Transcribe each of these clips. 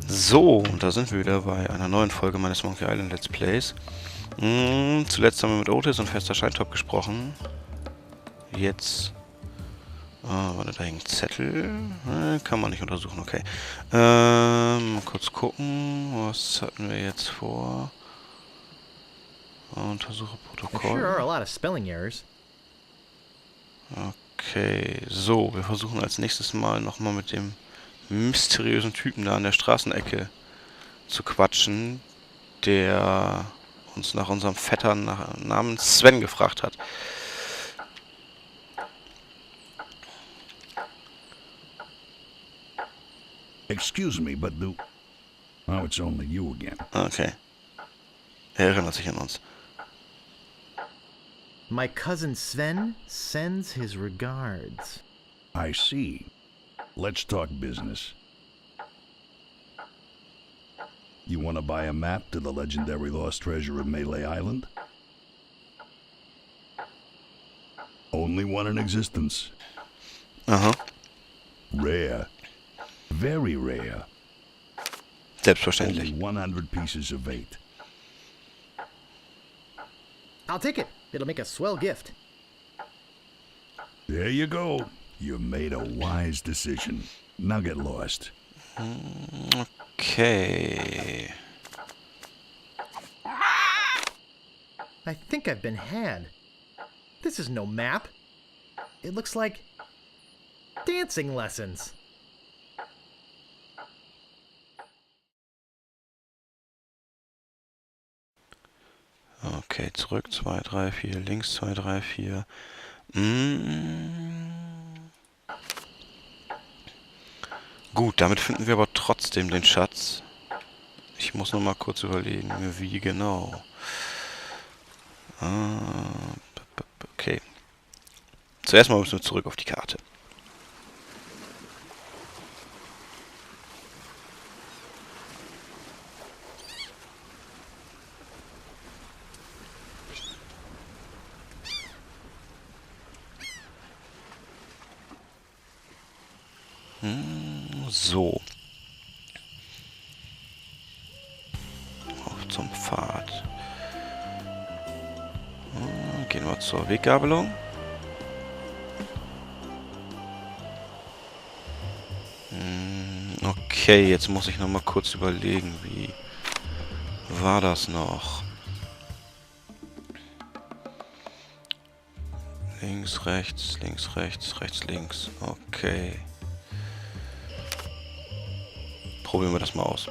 So, und da sind wir wieder bei einer neuen Folge meines Monkey Island Let's Plays. Zuletzt haben wir mit Otis und Fester Scheintop gesprochen. Jetzt... warte, da hängt ein Zettel. Kann man nicht untersuchen, okay. Mal kurz gucken. Was hatten wir jetzt vor? Untersuche Protokoll. Okay, so, wir versuchen als nächstes Mal nochmal mit dem mysteriösen Typen da an der Straßenecke zu quatschen, der uns nach unserem Vetter namens Sven gefragt hat. Excuse me, but oh, it's only you again. Okay. Er erinnert sich an uns. My cousin Sven sends his regards. I see. Let's talk business. You want to buy a map to the legendary lost treasure of Melee Island? Only one in existence. Aha. Rare. Very rare. Selbstverständlich. Only 100 pieces of 8. I'll take it. It'll make a swell gift. There you go. You made a wise decision. Now get lost. Okay. I think I've been had. This is no map. It looks like dancing lessons. Okay, zurück, 2, 3, 4, links, 2, 3, 4. Gut, damit finden wir aber trotzdem den Schatz. Ich muss noch mal kurz überlegen, wie genau. Okay. Zuerst mal müssen wir zurück auf die Karte. So. Auf zum Pfad. Gehen wir zur Weggabelung. Okay, jetzt muss ich noch mal kurz überlegen, wie war das noch? Links, rechts, rechts, links. Okay. Probieren wir das mal aus.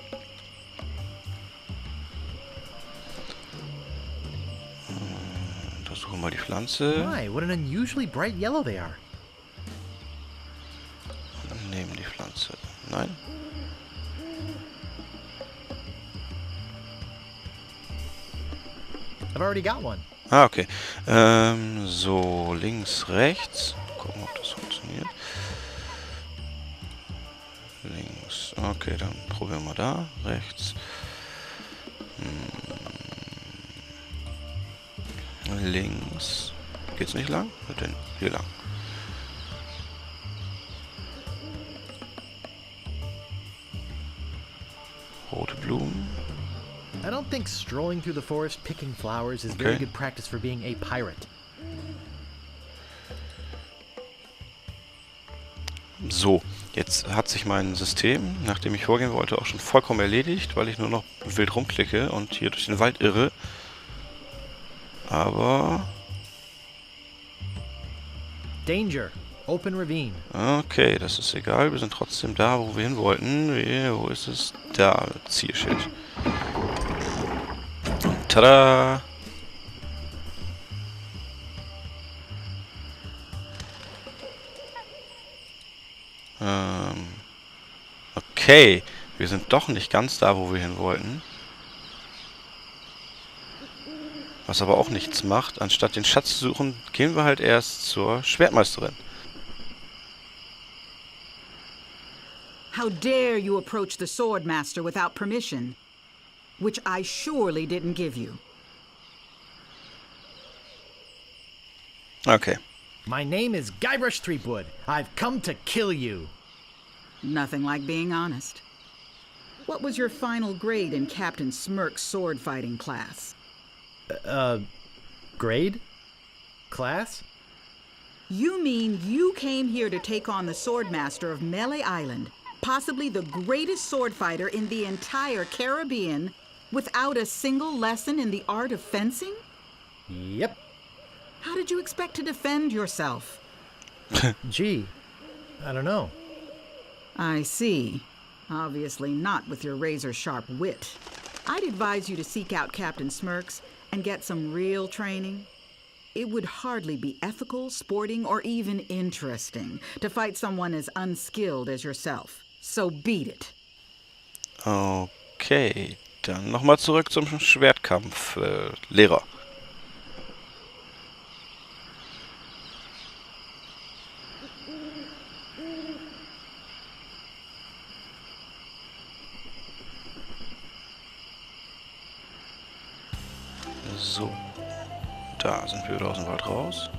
Untersuchen wir mal die Pflanze. My, what an unusually bright yellow they are. Nehmen die Pflanze. Nein. I've already got one. Ah, okay. So, links, rechts. Gucken, ob das funktioniert. Links. Okay, dann probieren wir da. Rechts. Links. Geht's nicht lang? Denn hier lang. Rote Blumen. I don't think strolling through the forest picking flowers is very good practice for being a pirate. So, jetzt hat sich mein System, nachdem ich vorgehen wollte, auch schon vollkommen erledigt, weil ich nur noch wild rumklicke und hier durch den Wald irre. Aber... Danger. Open ravine. Okay, das ist egal. Wir sind trotzdem da, wo wir hin wollten. Wo ist es? Da, Zielschild. Tada! Okay, wir sind doch nicht ganz da, wo wir hin wollten. Was aber auch nichts macht. Anstatt den Schatz zu suchen, gehen wir halt erst zur Schwertmeisterin. How dare you approach the Swordmaster without permission, which I surely didn't give you. Okay. My name is Guybrush Threepwood. I've come to kill you. Nothing like being honest. What was your final grade in Captain Smirk's sword fighting class? Grade? Class? You mean you came here to take on the Swordmaster of Melee Island, possibly the greatest sword fighter in the entire Caribbean, without a single lesson in the art of fencing? Yep. How did you expect to defend yourself? Gee, I don't know. I see. Obviously not with your razor-sharp wit. I'd advise you to seek out Captain Smirk's and get some real training. It would hardly be ethical, sporting, or even interesting to fight someone as unskilled as yourself. So beat it. Okay, dann nochmal zurück zum Schwertkampf, Lehrer. So, da sind wir wieder aus dem Wald raus.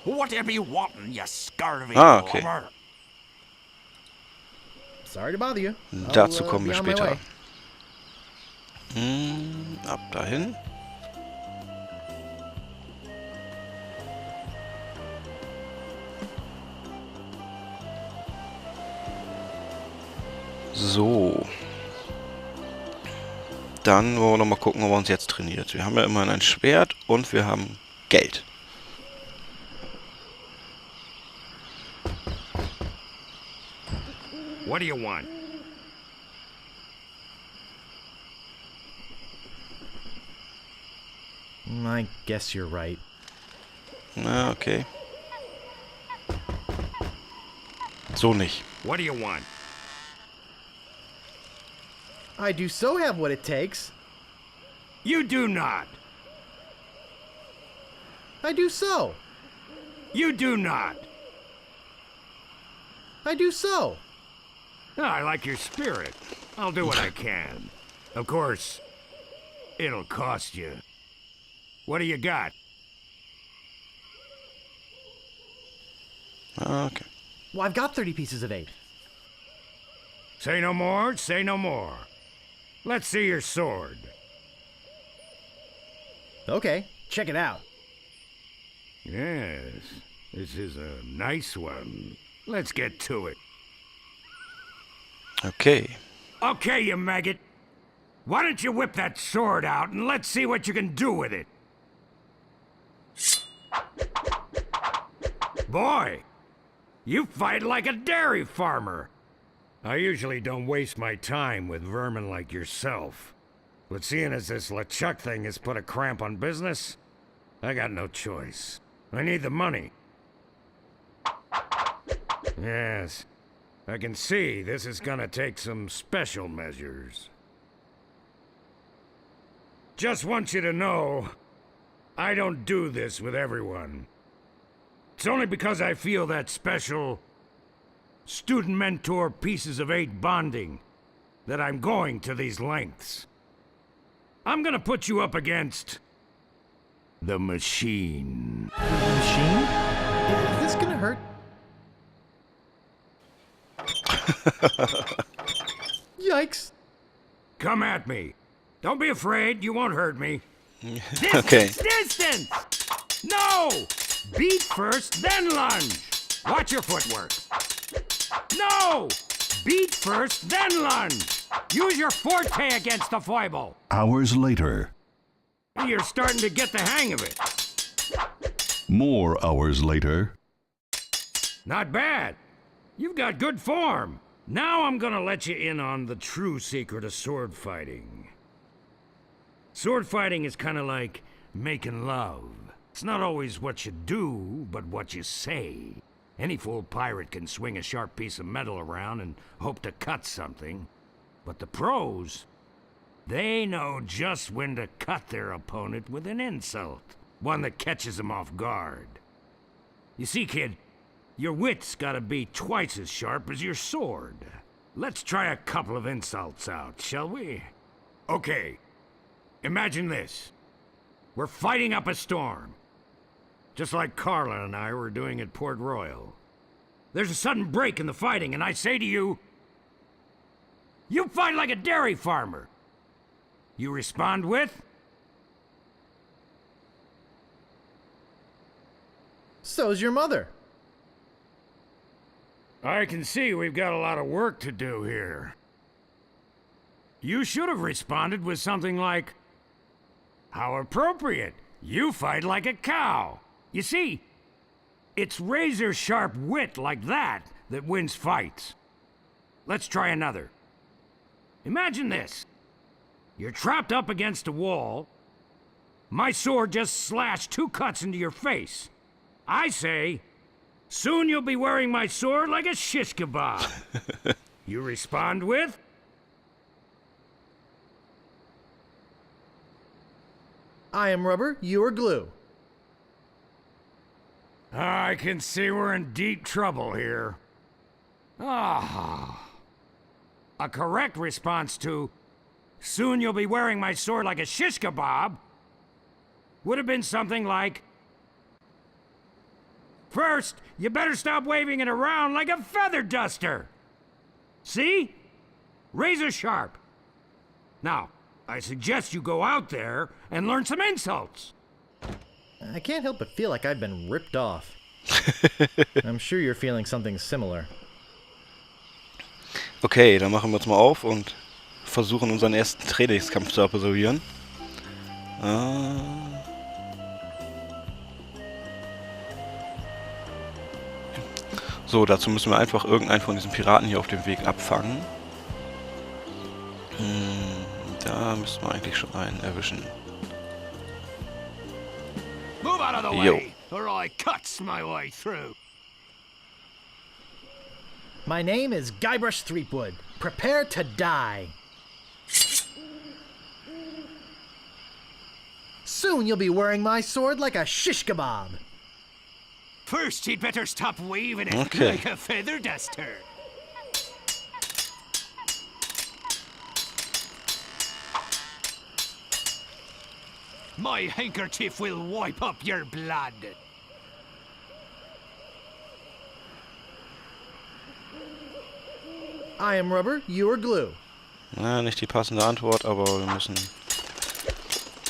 Whatever you wantin', you scurvy Okay. lover. Sorry to bother you. Dazu I'll, kommen wir be on my später. way. Ab dahin. So. Dann wollen wir nochmal gucken, ob er uns jetzt trainiert. Wir haben ja immerhin ein Schwert und wir haben Geld. What do you want? I guess you're right. Na, okay. So nicht. What do you want? I do so have what it takes. You do not. I do so. You do not. I do so. I like your spirit. I'll do what I can. Of course, it'll cost you. What do you got? Okay. Well, I've got 30 pieces of 8. Say no more, say no more. Let's see your sword. Okay, check it out. Yes, this is a nice one. Let's get to it. Okay. Okay, you maggot. Why don't you whip that sword out and let's see what you can do with it? Boy, you fight like a dairy farmer. I usually don't waste my time with vermin like yourself. But seeing as this LeChuck thing has put a cramp on business, I got no choice. I need the money. Yes, I can see this is gonna take some special measures. Just want you to know, I don't do this with everyone. It's only because I feel that special student mentor pieces of 8 bonding that I'm going to these lengths. I'm gonna put you up against the machine. Machine? Is this gonna hurt? Yikes. Come at me. Don't be afraid, you won't hurt me. Okay. Distance! No! Beat first, then lunge. Watch your footwork. No! Beat first, then lunge. Use your forte against the foible. Hours later. You're starting to get the hang of it. More hours later. Not bad. You've got good form. Now I'm gonna let you in on the true secret of sword fighting. Sword fighting is kind of like making love. It's not always what you do, but what you say. Any fool pirate can swing a sharp piece of metal around and hope to cut something. But the pros, they know just when to cut their opponent with an insult. One that catches them off guard. You see, kid, your wit's gotta be twice as sharp as your sword. Let's try a couple of insults out, shall we? Okay. Imagine this. We're fighting up a storm. Just like Carla and I were doing at Port Royal. There's a sudden break in the fighting, and I say to you, You fight like a dairy farmer. You respond with? So's your mother. I can see we've got a lot of work to do here. You should have responded with something like, how appropriate. You fight like a cow. You see, it's razor-sharp wit like that that wins fights. Let's try another. Imagine this. You're trapped up against a wall. My sword just slashed 2 cuts into your face. I say, soon you'll be wearing my sword like a shish kebab. You respond with? I am rubber, you are glue. I can see we're in deep trouble here. Ah. A correct response to, soon you'll be wearing my sword like a shish kebab, would have been something like, first, you better stop waving it around like a feather duster. See? Razor sharp. Now, I suggest you go out there and learn some insults. I can't help but feel like I've been ripped off. I'm sure you're feeling something similar. Okay, dann machen wir uns mal auf und versuchen unseren ersten Trainingskampf zu absolvieren. So, dazu müssen wir einfach irgendeinen von diesen Piraten hier auf dem Weg abfangen. Da müssen wir eigentlich schon einen erwischen. Move out of the way, or I cuts my way through. My name is Guybrush Threepwood. Prepare to die. Soon you'll be wearing my sword like a shish kebab. First, you'd better stop waving it Okay. like a feather duster. My handkerchief will wipe up your blood. I am rubber, you are glue. Na, nicht die passende Antwort, aber wir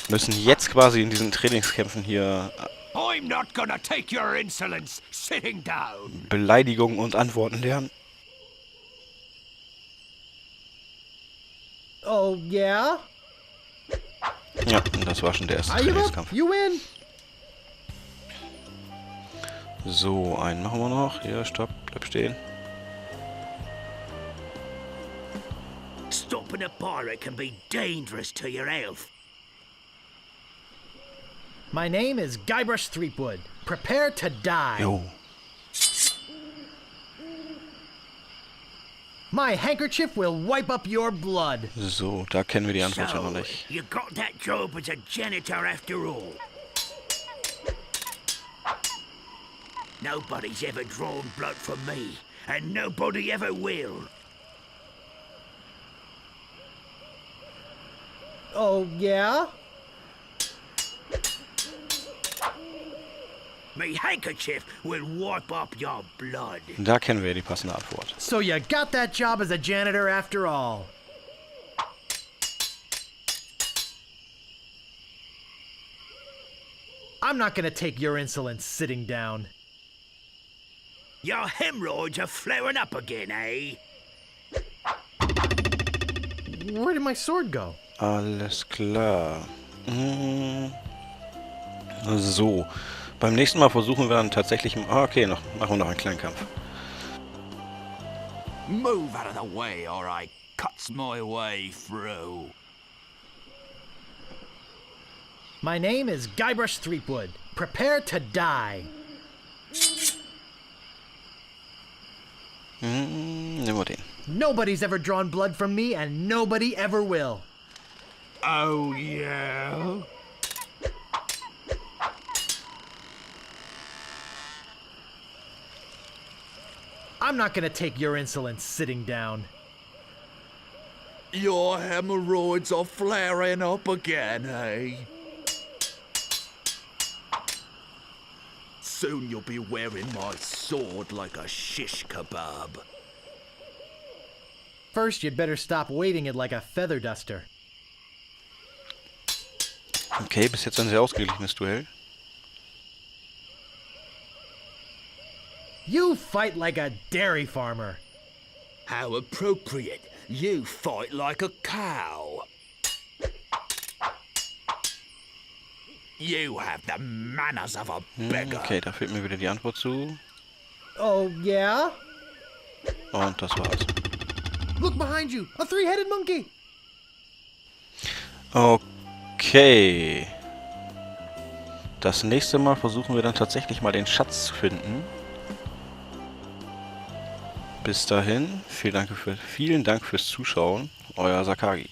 müssen jetzt quasi in diesen Trainingskämpfen hier I'm not gonna take your insolence sitting down. Beleidigungen und Antworten lernen. Oh, yeah? Ja, und das war schon der erste I give up, Trainingskampf. you win. So, einen machen wir noch. Hier, stopp, bleib stehen. Stopping a pirate can be dangerous to your health. My name is Guybrush Threepwood. Prepare to die. Jo. My handkerchief will wipe up your blood. So, da kennen wir die Antwort ja noch nicht. you got that job as a janitor after all. Nobody's ever drawn blood from me, and nobody ever will. Oh, yeah? Me handkerchief will wipe up your blood. Da kennen wir die passende Antwort. So you got that job as a janitor after all. I'm not gonna take your insolence sitting down. Your hemorrhoids are flaring up again, eh? Where did my sword go? Alles klar. So. Beim nächsten Mal versuchen wir dann tatsächlich... okay, machen wir noch einen kleinen Kampf. Move out of the way or I cuts my way through. My name is Guybrush Threepwood. Prepare to die. Nehmen wir den. Nobody's ever drawn blood from me, and nobody ever will. Oh, yeah? I'm not gonna take your insolence sitting down. Your hemorrhoids are flaring up again, eh? Soon you'll be wearing my sword like a shish kebab. first you'd better stop waving it like a feather duster. Okay, bis jetzt ein sehr ausgeglichenes Duell. You fight like a dairy farmer. How appropriate. You fight like a cow. You have the manners of a beggar. Okay, da fehlt mir wieder die Antwort zu. Oh, yeah? Und das war's. Look behind you! A three-headed monkey! Okay. Das nächste Mal versuchen wir dann tatsächlich mal den Schatz zu finden. Bis dahin, vielen Dank fürs Zuschauen. Euer Sakagi.